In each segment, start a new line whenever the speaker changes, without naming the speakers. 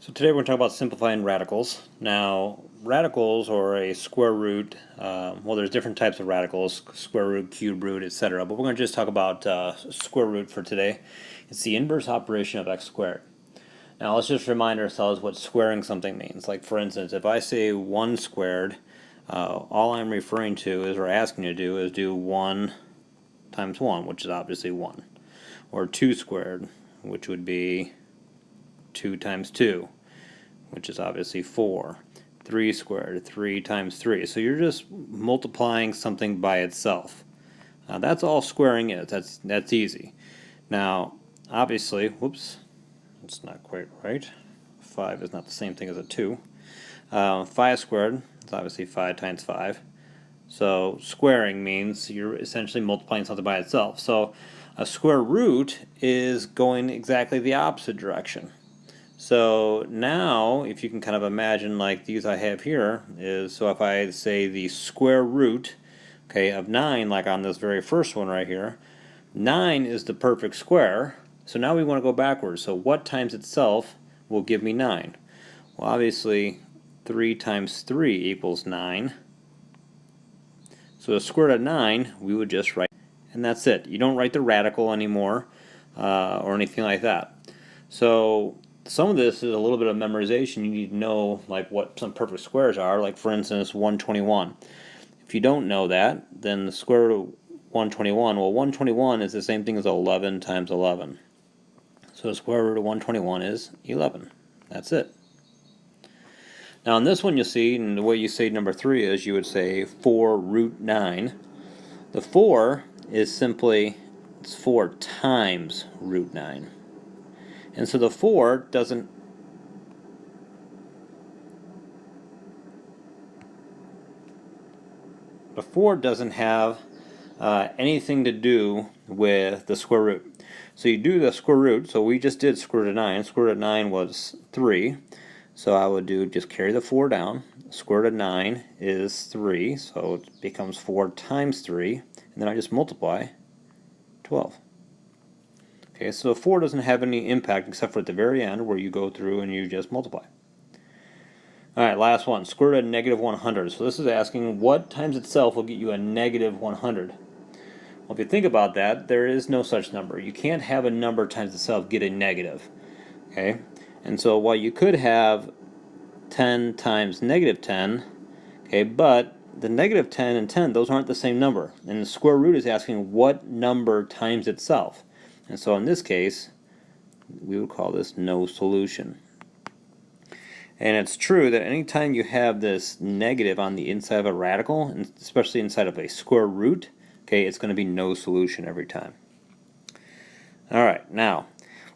So today we're going to talk about simplifying radicals. Now, radicals or a square root, well, there's different types of radicals, square root, cube root, etc. But we're going to just talk about square root for today. It's the inverse operation of x squared. Now, let's just remind ourselves what squaring something means. Like, for instance, if I say 1 squared, all I'm referring to is, or asking you to do, is do 1 times 1, which is obviously 1. Or 2 squared, which would be 2 times 2, which is obviously 4. 3 squared, 3 times 3. So you're just multiplying something by itself. That's all squaring is. That's easy. Now, obviously, whoops, that's not quite right. 5 is not the same thing as a 2. 5 squared is obviously 5 times 5. So squaring means you're essentially multiplying something by itself. So a square root is going exactly the opposite direction. So now, if you can kind of imagine, like these I have here, is, so if I say the square root, okay, of 9, like on this very first one right here, 9 is the perfect square. So now we want to go backwards. So what times itself will give me 9? Well, obviously, 3 times 3 equals 9. So the square root of 9, we would just write, and that's it. You don't write the radical anymore or anything like that. So some of this is a little bit of memorization. You need to know like what some perfect squares are, like for instance 121. If you don't know that, then the square root of 121, well, 121 is the same thing as 11 times 11. So the square root of 121 is 11. That's it. Now in this one you'll see, and the way you say number 3 is, you would say 4 root 9. The 4 is simply, it's 4 times root 9. And so the 4 doesn't have anything to do with the square root. So you do the square root, so we just did square root of 9. Square root of 9 was 3. So I would do, just carry the 4 down. Square root of 9 is 3, so it becomes 4 times 3. And then I just multiply 12. Okay, so 4 doesn't have any impact except for at the very end where you go through and you just multiply. Alright, last one, square root of negative 100. So this is asking what times itself will get you a negative 100. Well, if you think about that, there is no such number. You can't have a number times itself get a negative. Okay, and so while you could have 10 times negative 10, okay, but the negative 10 and 10, those aren't the same number. And the square root is asking what number times itself. And so in this case, we would call this no solution. And it's true that anytime you have this negative on the inside of a radical, and especially inside of a square root, okay, it's going to be no solution every time. Alright, now,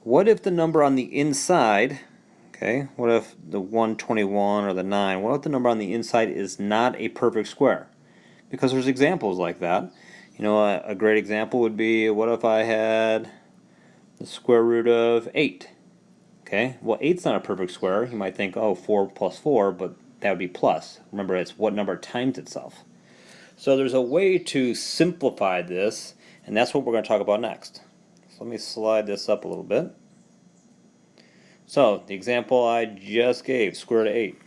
what if the number on the inside, okay, what if the 121 or the 9, what if the number on the inside is not a perfect square? Because there's examples like that. You know, a great example would be, what if I had the square root of 8? Okay, well 8's not a perfect square. You might think, oh, 4 plus 4, but that would be plus. Remember, it's what number times itself. So there's a way to simplify this, and that's what we're going to talk about next. So let me slide this up a little bit. So the example I just gave, square root of 8.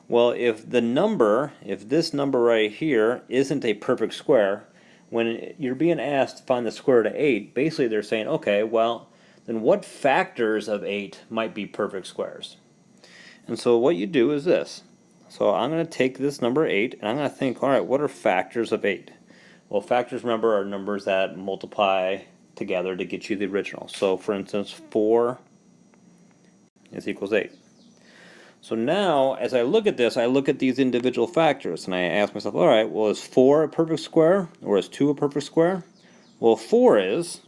Well, if this number right here isn't a perfect square, when you're being asked to find the square root of 8, basically they're saying, okay, well, then what factors of 8 might be perfect squares? And so what you do is this. So I'm going to take this number 8, and I'm going to think, all right, what are factors of 8? Well, factors, remember, are numbers that multiply together to get you the original. So, for instance, 4 is equals 8. So now, as I look at this, I look at these individual factors, and I ask myself, all right, well, is 4 a perfect square, or is 2 a perfect square? Well, 4 is.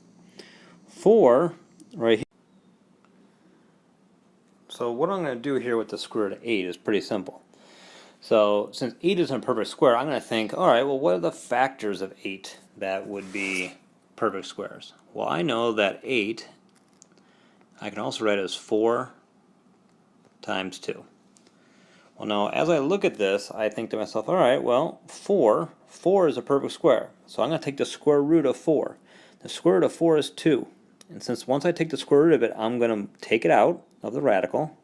4 right here. So what I'm going to do here with the square root of 8 is pretty simple. So since 8 isn't a perfect square, I'm going to think, all right, well, what are the factors of 8 that would be perfect squares? Well, I know that 8, I can also write as 4 times 2. Well, now, as I look at this, I think to myself, all right, well, 4 is a perfect square. So I'm going to take the square root of 4. The square root of 4 is 2. And since once I take the square root of it, I'm going to take it out of the radical.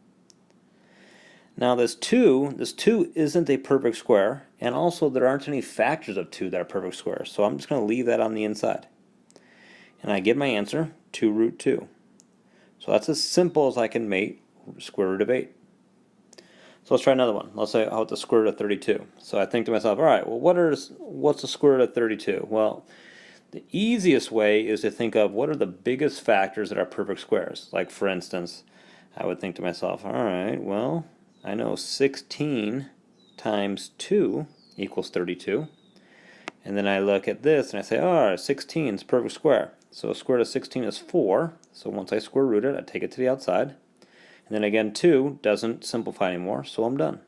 Now this 2 isn't a perfect square, and also there aren't any factors of 2 that are perfect squares, so I'm just going to leave that on the inside. And I get my answer, 2 root 2. So that's as simple as I can make square root of 8. So let's try another one. Let's say how about the square root of 32. So I think to myself, all right, well, what's the square root of 32? Well, the easiest way is to think of what are the biggest factors that are perfect squares. Like for instance, I would think to myself, all right, well, I know 16 times 2 equals 32. And then I look at this and I say, oh, 16 is perfect square. So square root of 16 is 4. So once I square root it, I take it to the outside. And then again, 2 doesn't simplify anymore, so I'm done.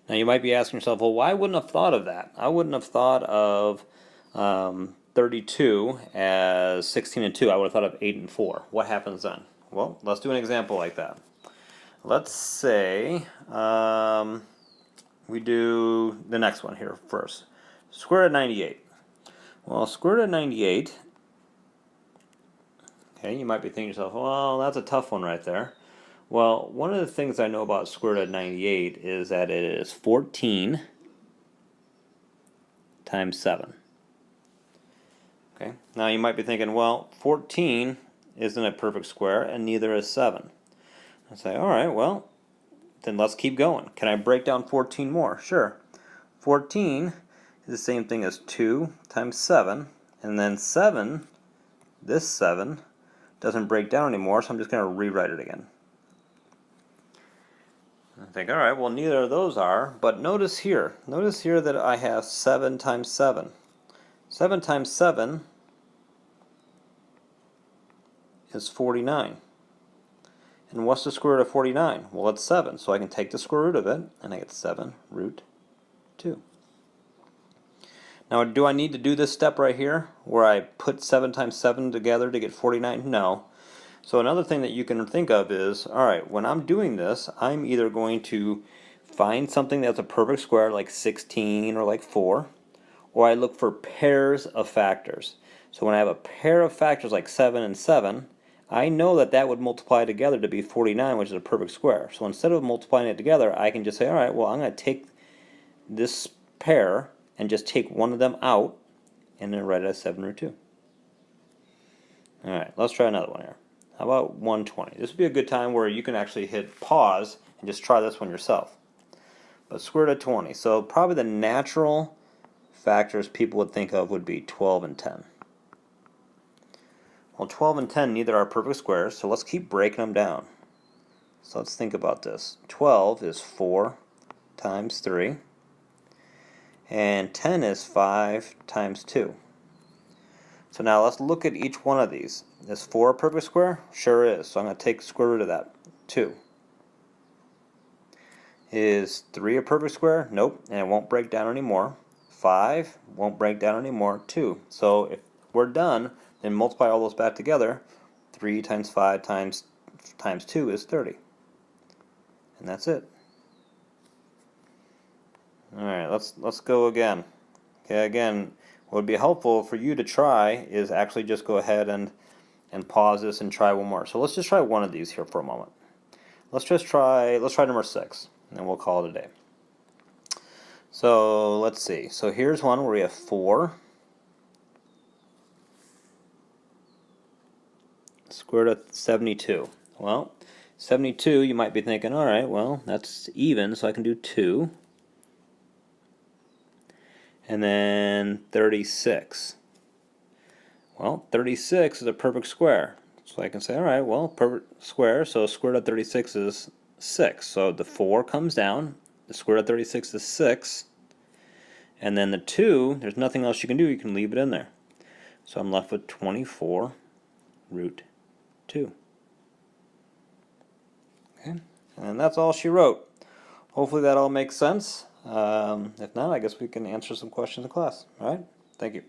Now you might be asking yourself, well, why wouldn't I have thought of that? I wouldn't have thought of 32 as 16 and 2. I would have thought of 8 and 4. What happens then? Well, let's do an example like that. Let's say we do the next one here first. Square root of 98. Well, square root of 98, okay, you might be thinking to yourself, well, that's a tough one right there. Well, one of the things I know about square root of 98 is that it is 14 times 7. Okay, now you might be thinking, well, 14 isn't a perfect square, and neither is 7. I say, all right, well, then let's keep going. Can I break down 14 more? Sure. 14 is the same thing as 2 times 7, and then 7, this 7, doesn't break down anymore, so I'm just going to rewrite it again. I think, all right, well, neither of those are, but notice here that I have 7 times 7. 7 times 7 is 49. And what's the square root of 49? Well, it's 7, so I can take the square root of it, and I get 7 root 2. Now, do I need to do this step right here, where I put 7 times 7 together to get 49? No. So another thing that you can think of is, all right, when I'm doing this, I'm either going to find something that's a perfect square, like 16 or like 4, or I look for pairs of factors. So when I have a pair of factors like 7 and 7, I know that that would multiply together to be 49, which is a perfect square. So instead of multiplying it together, I can just say, all right, well, I'm going to take this pair and just take one of them out and then write it as 7 root 2. All right, let's try another one here. How about 120? This would be a good time where you can actually hit pause and just try this one yourself. But square root of 20. So probably the natural factors people would think of would be 12 and 10. Well, 12 and 10 neither are perfect squares, so let's keep breaking them down. So let's think about this. 12 is 4 times 3, and 10 is 5 times 2. So now let's look at each one of these. Is 4 a perfect square? Sure is. So I'm going to take the square root of that. 2. Is 3 a perfect square? Nope, and it won't break down anymore. 5 won't break down anymore. 2. So if we're done, then multiply all those back together. 3 times 5 times 2 is 30. And that's it. Alright, let's go again. Okay, again, what would be helpful for you to try is actually just go ahead and pause this and try one more. So let's just try one of these here for a moment. Let's try number 6, and then we'll call it a day. So let's see. So here's one where we have 4 square root of 72. Well, 72, you might be thinking, all right, well, that's even, so I can do 2. And then 36. Well, 36 is a perfect square. So I can say, all right, well, perfect square, so square root of 36 is 6. So the 4 comes down, the square root of 36 is 6, and then the 2, there's nothing else you can do, you can leave it in there. So I'm left with 24 root 2. Okay, and that's all she wrote. Hopefully that all makes sense. If not, I guess we can answer some questions in class. All right, thank you.